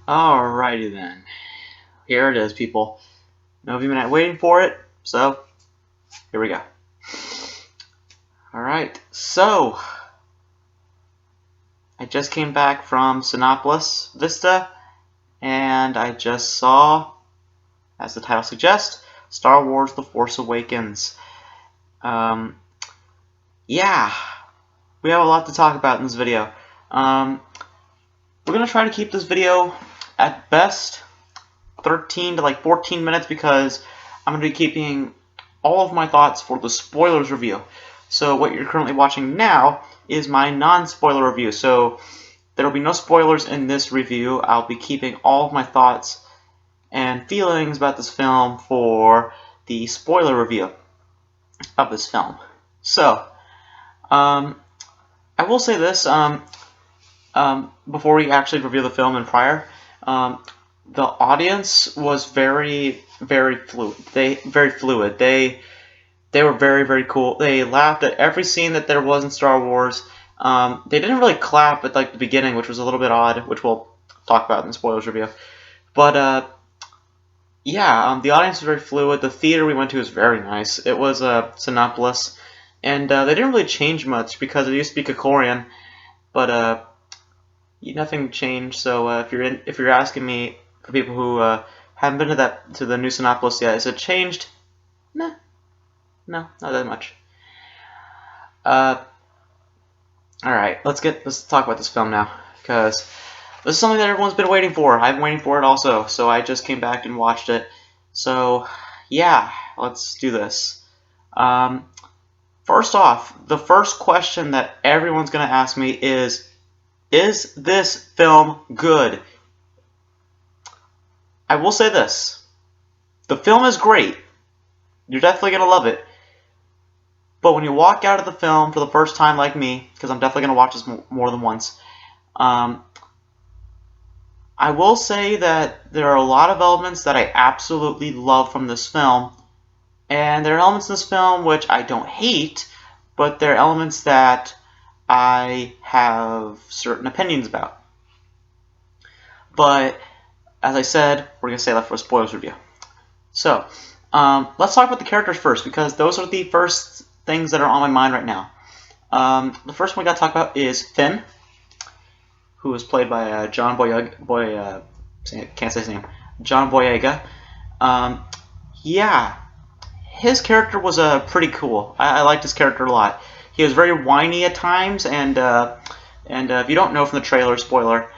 Alrighty then. Here it is, people. No of you been waiting for it, so here we go. Alright, so I just came back from Sinopolis Vista, and I just saw, as the title suggests, Star Wars The Force Awakens. Yeah, we have a lot to talk about in this video. We're going to try to keep this video at best 13 to like 14 minutes because I'm going to be keeping all of my thoughts for the spoilers review. So what you're currently watching now is my non-spoiler review. So there will be no spoilers in this review. I'll be keeping all of my thoughts and feelings about this film for the spoiler review of this film. So, I will say this before we actually review the film and prior. The audience was very fluid. They were very cool. They laughed at every scene that there was in Star Wars. They didn't really clap at like the beginning, which was a little bit odd, which we'll talk about in the spoilers review. But yeah, the audience was very fluid. The theater we went to was very nice. It was Sinopolis, and they didn't really change much because it used to be Kokorian, but nothing changed. So if you're asking me, for people who haven't been to the new Sinopolis yet, is it changed? Nah, no, not that much. All right, let's talk about this film now, because this is something that everyone's been waiting for. I've been waiting for it also, so I just came back and watched it. So yeah, let's do this. First off, the first question that everyone's gonna ask me is this film good? I will say this. The film is great. You're definitely going to love it. But when you walk out of the film for the first time like me, because I'm definitely going to watch this more than once, I will say that there are a lot of elements that I absolutely love from this film. And there are elements in this film which I don't hate, but there are elements that I have certain opinions about. But as I said, we're going to say that for a spoilers review. So, let's talk about the characters first, because those are the first things that are on my mind right now. The first one we got to talk about is Finn, who is played by John Boyega. Can't say his name. John Boyega. Yeah, his character was pretty cool. I liked his character a lot. He was very whiny at times, and if you don't know from the trailer, spoiler,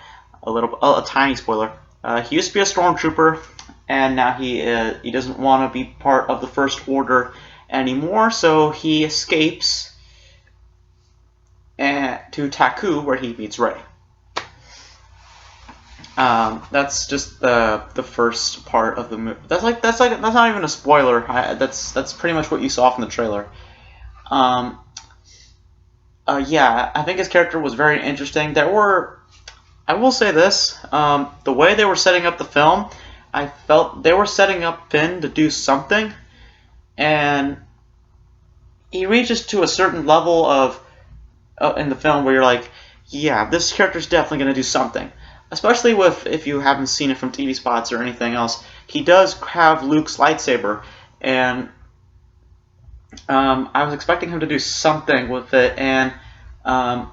a tiny spoiler. He used to be a stormtrooper, and now he doesn't want to be part of the First Order anymore, so he escapes to Taku, where he meets Rey. That's just the first part of the movie. That's not even a spoiler. That's pretty much what you saw from the trailer. Yeah, I think his character was very interesting. I will say this, the way they were setting up the film, I felt they were setting up Finn to do something, and he reaches to a certain level of in the film where you're like, yeah, this character's definitely going to do something. Especially if you haven't seen it from TV spots or anything else. He does have Luke's lightsaber, and I was expecting him to do something with it, and I'm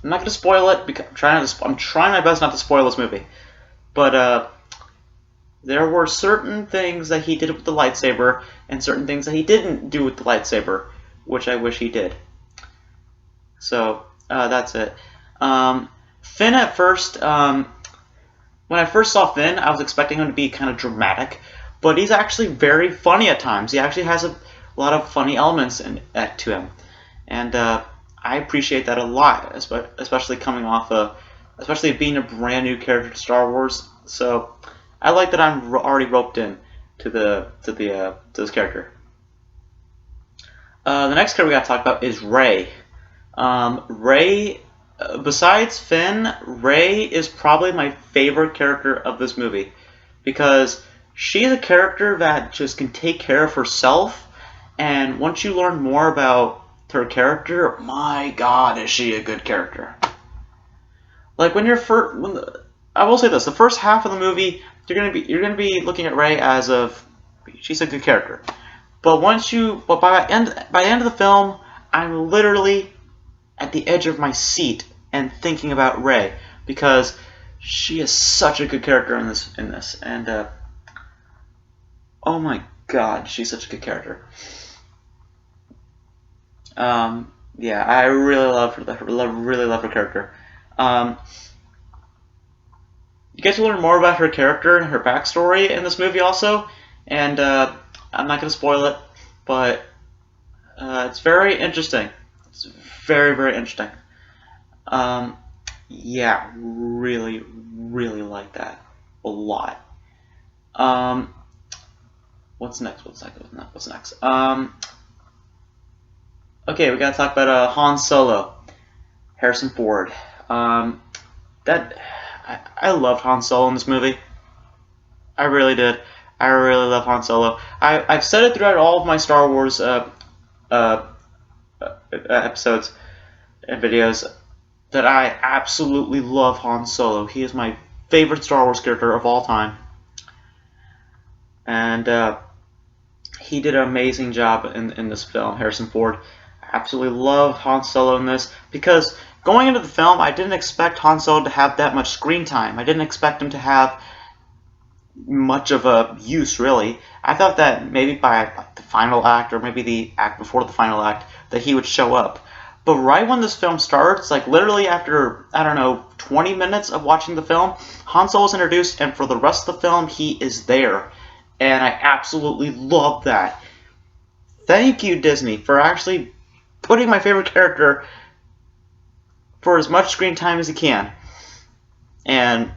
not going to spoil it because I'm trying my best not to spoil this movie. But there were certain things that he did with the lightsaber and certain things that he didn't do with the lightsaber, which I wish he did. So that's it. Finn at first, when I first saw Finn, I was expecting him to be kind of dramatic, but he's actually very funny at times. He actually has a lot of funny elements to him, and I appreciate that a lot, especially coming off especially being a brand new character to Star Wars. So I like that I'm already roped in to this character. The next character we got to talk about is Rey. Rey, besides Finn, Rey is probably my favorite character of this movie because she's a character that just can take care of herself, and once you learn more about her character, my God, is she a good character. Like when I will say this: the first half of the movie, you're gonna be looking at Rey as of she's a good character. But by the end of the film, I'm literally at the edge of my seat and thinking about Rey because she is such a good character in this, and oh my God, she's such a good character. Yeah, I really love her. Really love her character. You get to learn more about her character and her backstory in this movie also, and I'm not going to spoil it, but it's very interesting. It's very, very interesting. Yeah, really, really like that a lot. What's next? What's next? Okay, we gotta talk about Han Solo, Harrison Ford. That I loved Han Solo in this movie. I really did. I really love Han Solo. I've said it throughout all of my Star Wars episodes and videos that I absolutely love Han Solo. He is my favorite Star Wars character of all time, and he did an amazing job in this film. Harrison Ford. I absolutely love Han Solo in this because going into the film, I didn't expect Han Solo to have that much screen time. I didn't expect him to have much of a use, really. I thought that maybe by the final act, or maybe the act before the final act, that he would show up. But right when this film starts, like literally after, I don't know, 20 minutes of watching the film, Han Solo is introduced, and for the rest of the film, he is there. And I absolutely love that. Thank you, Disney, for actually putting my favorite character for as much screen time as he can. And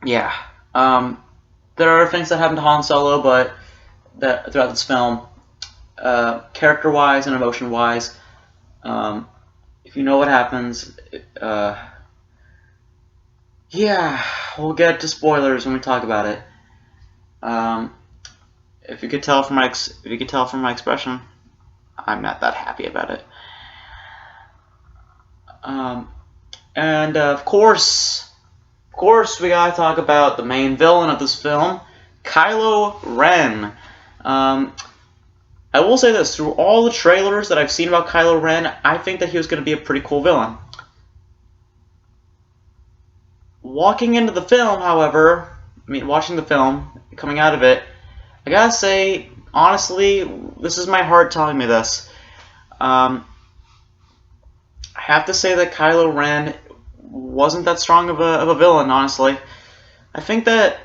yeah, there are things that happen to Han Solo, but throughout this film, character-wise and emotion-wise, if you know what happens, yeah, we'll get to spoilers when we talk about it. If you could tell from my expression, I'm not that happy about it. And of course, we gotta talk about the main villain of this film, Kylo Ren. I will say this: through all the trailers that I've seen about Kylo Ren, I think that he was going to be a pretty cool villain. Walking into the film, however, watching the film, coming out of it, I gotta say, honestly, this is my heart telling me this. I have to say that Kylo Ren wasn't that strong of a villain, honestly. I think that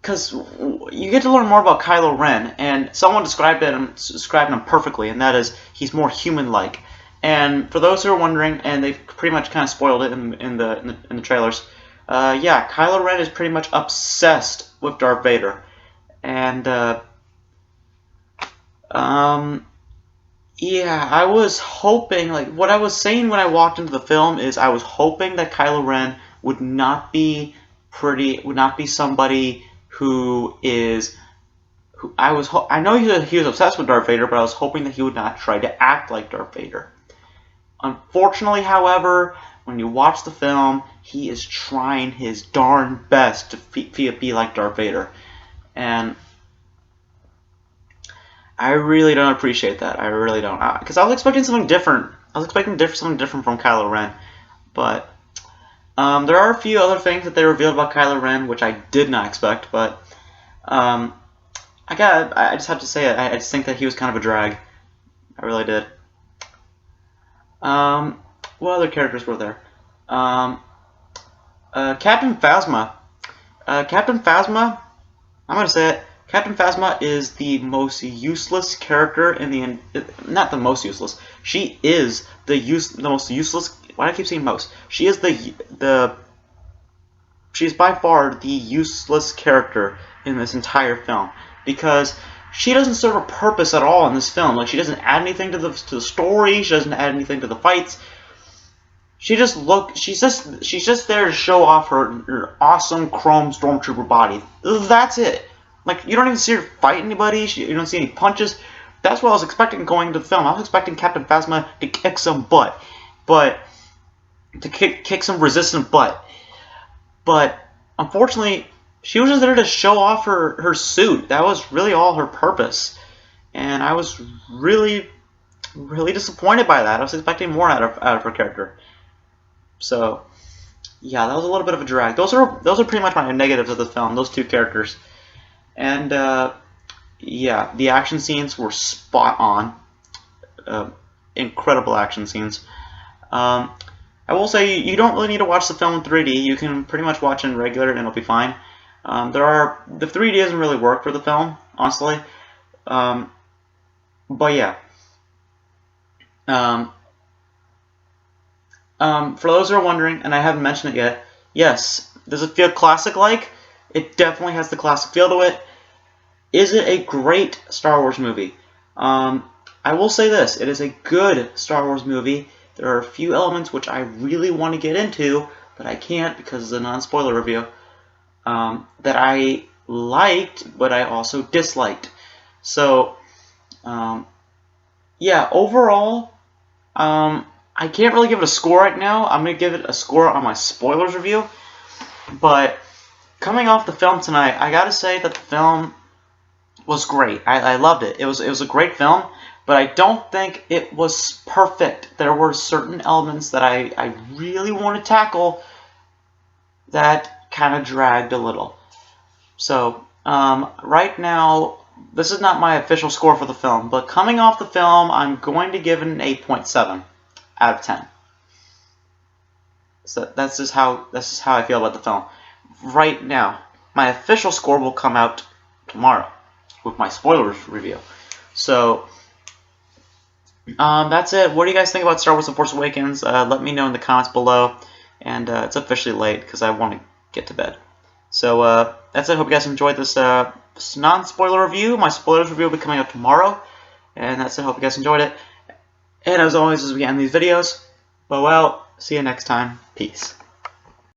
because you get to learn more about Kylo Ren, and someone described him perfectly, and that is he's more human-like. And for those who are wondering, and they've pretty much kind of spoiled it in the trailers, yeah, Kylo Ren is pretty much obsessed with Darth Vader, and yeah, I was hoping, like, what I was saying when I walked into the film is I was hoping that Kylo Ren would not be somebody who is, I know he was obsessed with Darth Vader, but I was hoping that he would not try to act like Darth Vader. Unfortunately, however, when you watch the film, he is trying his darn best to be like Darth Vader, and I really don't appreciate that. I really don't, because I was expecting something different. I was expecting something different from Kylo Ren, but there are a few other things that they revealed about Kylo Ren which I did not expect. But I just have to say it. I just think that he was kind of a drag. I really did. What other characters were there? Captain Phasma. Captain Phasma. I'm gonna say it. Captain Phasma is the most useless character in the... Not the most useless. She is the most useless... Why do I keep saying most? She is she is by far the useless character in this entire film. Because she doesn't serve a purpose at all in this film. Like, she doesn't add anything to the story. She doesn't add anything to the fights. She's just there to show off her awesome chrome stormtrooper body. That's it. Like, you don't even see her fight anybody. You don't see any punches. That's what I was expecting going into the film. I was expecting Captain Phasma to kick some butt. But to kick some resistant butt. But unfortunately, she was just there to show off her suit. That was really all her purpose. And I was really, really disappointed by that. I was expecting more out of her character. So, yeah, that was a little bit of a drag. Those are pretty much my negatives of the film. Those two characters. And yeah, the action scenes were spot on. Incredible action scenes. I will say you don't really need to watch the film in 3D. You can pretty much watch it in regular and it'll be fine. The 3D doesn't really work for the film, honestly. But yeah. For those who are wondering, and I haven't mentioned it yet, yes, does it feel classic-like? It definitely has the classic feel to it. Is it a great Star Wars movie? I will say this, it is a good Star Wars movie. There are a few elements which I really want to get into, but I can't because it's a non-spoiler review, that I liked, but I also disliked. So, yeah, overall, I can't really give it a score right now. I'm going to give it a score on my spoilers review. But coming off the film tonight, I got to say that the film was great. I loved it. It was a great film, but I don't think it was perfect. There were certain elements that I really want to tackle that kind of dragged a little. So, right now, this is not my official score for the film, but coming off the film, I'm going to give it an 8.7 out of 10. So that's just how I feel about the film. Right now, my official score will come out tomorrow with my spoilers review. So, that's it. What do you guys think about Star Wars The Force Awakens? Let me know in the comments below. And it's officially late because I want to get to bed. So that's it. Hope you guys enjoyed this non-spoiler review. My spoilers review will be coming out tomorrow. And that's it. Hope you guys enjoyed it. And as always, as we end these videos, Beau out. See you next time. Peace.